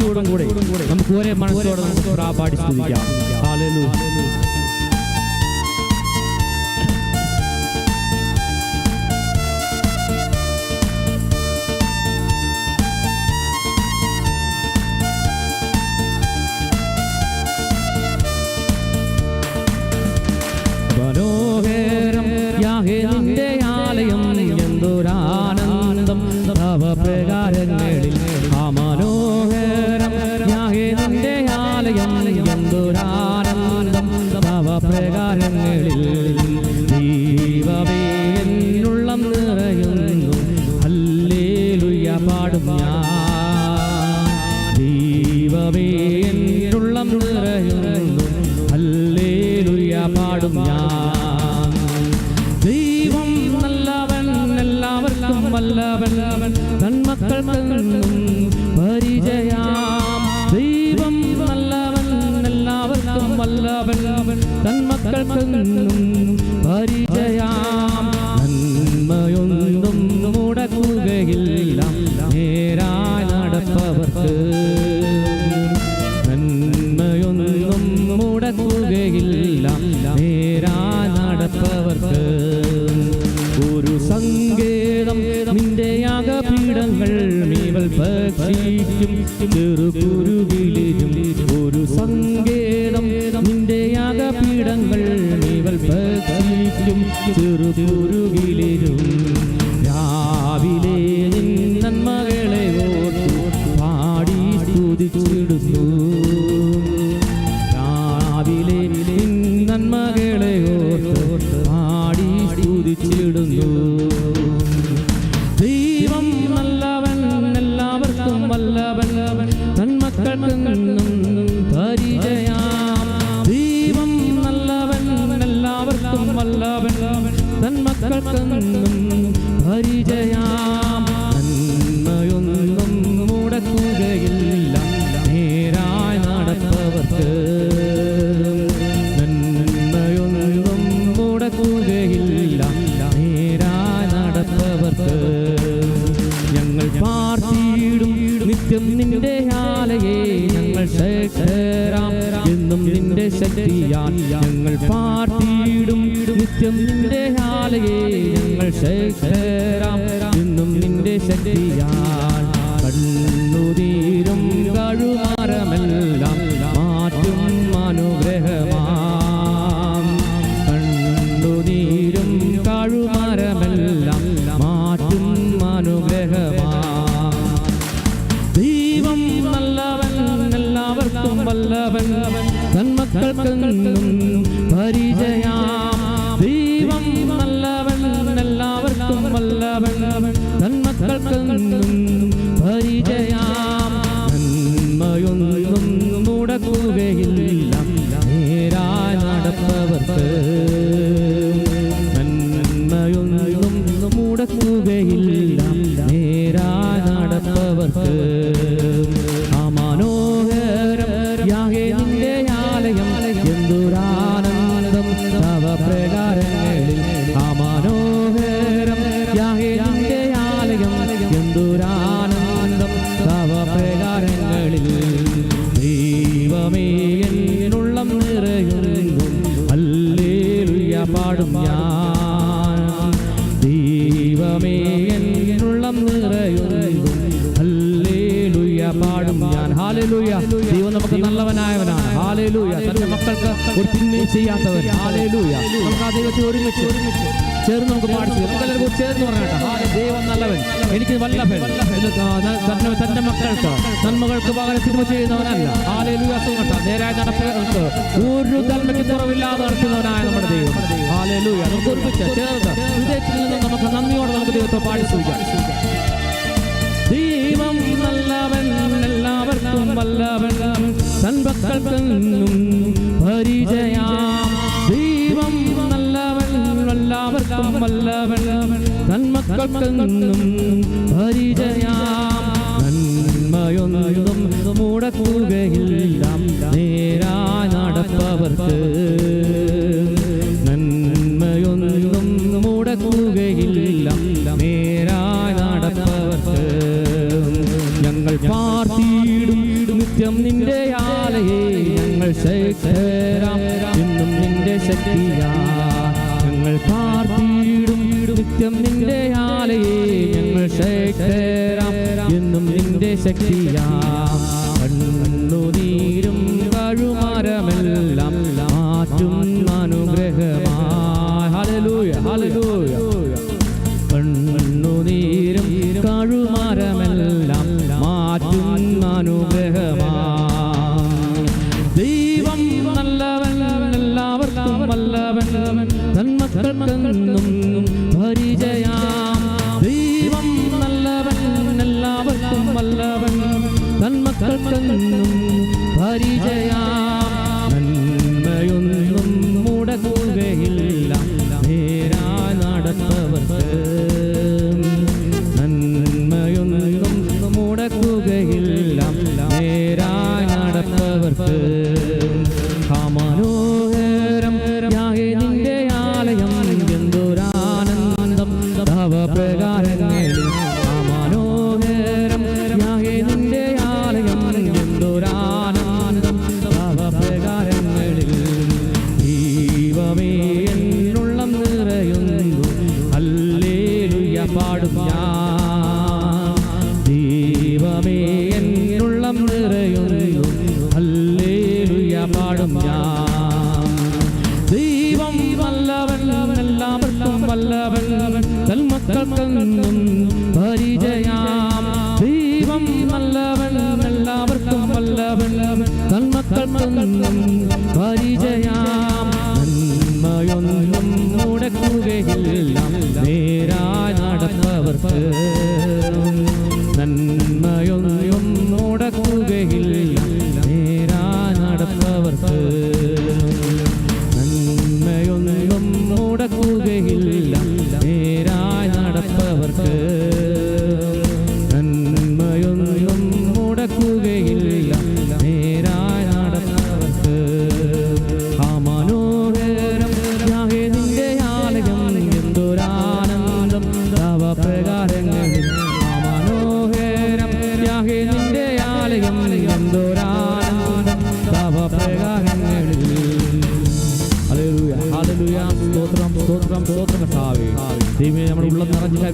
ഭക്തിയോടും കൂടെ നമുക്ക് ഒരേ മനസ്സോടെ നമുക്ക് പാടി സ്തുതിക്കാം. ഹല്ലേലൂയ. മനോഹരം യാഹേ നിന്റെ ആലയം, എന്തൊരാനന്ദം തവ പ്രകാരങ്ങളിൽ. ആ മനോഹരം യാഹേ നിന്റെ ആലയം, എന്തൊരാനന്ദം തവ പ്രകാരങ്ങളിൽ. ദൈവമേ എന്നുള്ളം നിറയുന്നു, ഹല്ലേലൂയ പാടും ഞാൻ. ദൈവമേ എന്നുള്ളം നിറയുന്നു, ഹല്ലേലൂയ പാടും ഞാൻ. ദൈവം നല്ലവൻ, എല്ലാവർക്കും വല്ലവൻ, തന്മക്കൾക്കെന്നും പരിചയാം. ദൈവം നല്ലവൻ, എല്ലാവർക്കും വല്ലവൻ, തന്മക്കൾക്കെന്നും പരിചയാം. നന്മയൊന്നും മുടക്കുകയില്ല നേരായി നടപ്പവർക്ക്. നന്മയൊന്നും മുടക്കുകയില്ല നേരായി നടപ്പവർക്ക്. ഒരു സങ്കേതം നിന്റെ യാഗപീഠങ്ങൾ മീവൽ ഭക്ഷിക്കും ചെറുകുരുവിലും. ഒരു സങ്കേതം നിന്റെ യാഗപീഠങ്ങൾ മീവൽ ഭക്ഷിക്കും ചെറുകുരുവിലും. രാവിലെ നിൻ നന്മകളെ ഓർത്തു പാടി സ്തുതിച്ചിടുന്നു. രാവിലെ നിൻ നന്മകളെ ഓർത്തു പാടി സ്തുതിച്ചിടുന്നു. ദൈവം നല്ലവൻ, എല്ലാവർക്കും വല്ലവൻ, തന്മക്കൾക്കെന്നും പരിചയാം. ദൈവം നല്ലവൻ, എല്ലാവർക്കും വല്ലവൻ, തന്മക്കൾക്കെന്നും പരിചയാം. നന്മയൊന്നും മുടക്കുകയില്ല നേരായി നടപ്പവർക്ക്. നന്മയൊന്നും മുടക്കുകയില്ല നേരായി നടപ്പവർക്ക്. ഞങ്ങൾ പാർത്തിയിടും നിത്യം നിന്റെ ആലയെ, ഞങ്ങൾ ശക്തരാം എന്നും നിന്റെ ശക്തിയാൽ. ഞങ്ങൾ പാർത്തിയിടും നിത്യം നിന്റെ ആലയെ, ഞങ്ങൾ ശക്തരാം എന്നും നിന്റെ ശക്തിയാൽ. കണ്ണുനീരും കഴുമാരമെല്ലാം മാറ്റും അനുഗ്രഹമാം. കണ്ണുനീരും കഴുമാരമെല്ലാം മാറ്റും അനുഗ്രഹമാം. ദൈവം നല്ലവൻ, എല്ലാവർക്കും വല്ലവൻ, തന്മക്കൾക്കെന്നും പരിചയാം. ദൈവം നല്ലവൻ, എല്ലാവർക്കും വല്ലവൻ, തന്മക്കൾക്കെന്നും പരിചയാം. നന്മയൊന്നും മുടക്കുകയില്ല നേരായി നടപ്പവർക്ക്. നന്മയൊന്നും മുടക്കുകയില്ല നേരായി നടപ്പവർക്ക്. ആ മനോഹരം യാഹേ നിന്റെ ആലയം, എന്തൊരാനന്ദം തവ പ്രകാരങ്ങളിൽ. ആ മനോഹരം യാഹേ നിന്റെ ആലയം, എന്തൊരാനന്ദം തവ പ്രകാരങ്ങളിൽ. ദൈവമേ എന്നുള്ളം നിറയുന്നു, ഹല്ലേലൂയ പാടും ഞാൻ. ദൈവമേ എന്നുള്ളം നിറയുന്നു, ഹല്ലേലൂയ പാടും ഞാൻ. ഹല്ലേലൂയ. ദൈവം നമുക്ക് നല്ലവനായവനാണ്. ഹല്ലേലൂയ. തന്റെ മക്കൾക്ക് ഒരു തിന്മയും ചെയ്യാത്തവൻ. ഹല്ലേലൂയ. നമുക്ക് ആ ദൈവത്തെ ഒരുമിച്ച് ചേർന്ന് നമുക്ക് പാടിച്ചു. നമുക്കെല്ലാവർക്കും ചേർന്ന് പറഞ്ഞാട്ടെ, ദൈവം നല്ലവൻ, എനിക്ക് വല്ലഭൻ. തന്റെ മക്കൾക്ക് നന്മകൾക്ക് പകരം തിന്മ ചെയ്യുന്നവനല്ല. ഹല്ലേലൂയ. നേരായ നടപ്പുകൾക്ക് ഒരു നന്മയ്ക്ക് കുറവില്ലാതെ നടത്തുന്നവനായ നമ്മുടെ ദൈവം. ഹല്ലേലൂയ. നമുക്ക് ഒരുമിച്ച് ചേർന്ന് ഹൃദയത്തിൽ നിന്ന് നമുക്ക് നന്ദിയോടെ നമുക്ക് ദൈവത്തെ പാടി സ്തുതിക്കാം. ദൈവം നല്ലവൻ, എല്ലാവർക്കും വല്ലവൻ, തന്മക്കൾക്കെന്നും പരിചയാം. ദൈവം നല്ലവൻ, എല്ലാവർക്കും വല്ലവൻ, തന്മക്കൾക്കെന്നും പരിചയാം. നന്മയൊന്നും മുടക്കുകയില്ല നേരായി നടപ്പവർക്ക്. നന്മയൊന്നും മുടക്കുകയില്ല നേരായി നടപ്പവർക്ക്. ഞങ്ങൾ പാർത്തിയിടും നിത്യം നിന്റെ ആലയെ ഞങ്ങൾ ശക്തരാം എന്നും നിന്റെ ശക്തിയാ ഞങ്ങൾ പാർത്തിടും നിത്യം നിന്റെ ആലയെ ഞങ്ങൾ ശക്തരാം എന്നും നിന്റെ ശക്തിയാ കണ്ണുനീരും കഴുമരമെല്ലാം മാറ്റും അനുഗ്രഹമായി ഹല്ലേലൂയ ഹല്ലേലൂയ കണ്ണുനീരും കഴുമരമെല്ലാം മാറ്റും അനുഗ്രഹമായി ദൈവം നല്ലവൻ എല്ലാവർക്കും വല്ലവൻ തന്മക്കൾക്കെന്നും പരിചയാം ദൈവം നല്ലവൻ എല്ലാവർക്കും വല്ലവൻ തന്മക്കൾക്കെന്നും പരിചയാം നന്മയൊന്നും മുടക്കുകയില്ല നേരാ നടപ്പവർക്ക് നന്മയൊന്നും മുടക്കുകയില്ല നേരാ നടപ്പവർക്ക് മനോഹരം യാഹേ നിന്റെ ആലയം എന്തൊരാനന്ദം തവ പ്രകാരങ്ങളിൽ മനോഹരം യാഹേ നിന്റെ ആലയം എന്തൊരാനന്ദം തവ പ്രകാരങ്ങളിൽ ദൈവമേ എന്നുള്ളം നിറയുന്നു ഹല്ലേലൂയ പാടും ഞാൻ ദൈവമേ എന്നുള്ളം നിറയുന്നു ഹല്ലേലൂയ പാടും ഞാൻ ദൈവം വല്ലവൻ എല്ലാവർക്കും വല്ലവൻ തന്മക്കൾക്കെന്നും പരിചയാം ദൈവം നല്ലവൻ എല്ലാവർക്കും വല്ലവൻ തന്മക്കൾക്കെന്നും പരിചയാം നന്മയൊന്നും മുടക്കുകയില്ല നേരാ നടപ്പവർക്ക് നന്മയൊന്നും മുടക്കുകയില്ല നേരാ നടപ്പവർക്ക് നന്മയൊന്നും മുടക്കുകയില്ല നേരാ നടപ്പവർക്ക് നന്മയൊന്നും മുടക്കുകയില്ല നേരാ നടപ്പവർക്ക് മനോഹരം യാഹേ നിന്റെ ആലയം എന്തൊരാനന്ദം തവ പ്രകാരങ്ങളിൽ മനോഹരം യാഹേ നിന്റെ ആലയം എന്തൊരാനന്ദം തവ പ്രകാരങ്ങളിൽ ഹല്ലേലൂയ ഹല്ലേലൂയ സ്തോത്രം സ്തോത്രം സ്തോത്രം കർത്താവേ ദൈവമേ നമ്മുടെ ഉള്ളം നിറഞ്ഞ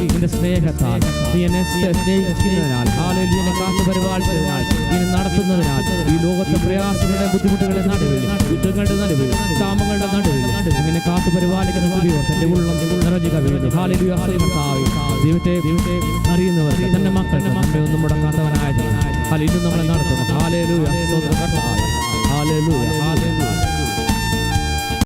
നിന്റെ സ്നേഹത്താൽ നീ എന്നെ സ്നേഹിക്കുന്നതിനാൽ ഹല്ലേലൂയ എന്നെ കാത്തു പരിപാലിച്ചതിനാൽ ഇനി നടത്തുന്നതിനാൽ ഈ ലോകത്തെ പ്രയാസങ്ങളുടെ ബുദ്ധിമുട്ടുകളുടെ നടുവിൽ യുദ്ധങ്ങളുടെ നടുവിൽ ക്ഷാമങ്ങളുടെ നടുവിൽ ഇങ്ങനെ കാത്തു പരിപാലിക്കുന്ന കൂടിയോ തന്റെ ഉള്ളം നിറഞ്ഞ കവിയുന്നു ഹല്ലേലൂയ കർത്താവേ ദൈവത്തെ അറിയുന്നവർക്ക് തന്റെ മക്കളുടെ നമ്മെ ഒന്നും മുടക്കാത്തവനായത് ഹല്ലേലൂയ നമ്മളെ നടത്തണം ഹല്ലേലൂയ സ്തോത്രം കർത്താവേ ഹല്ലേലൂയ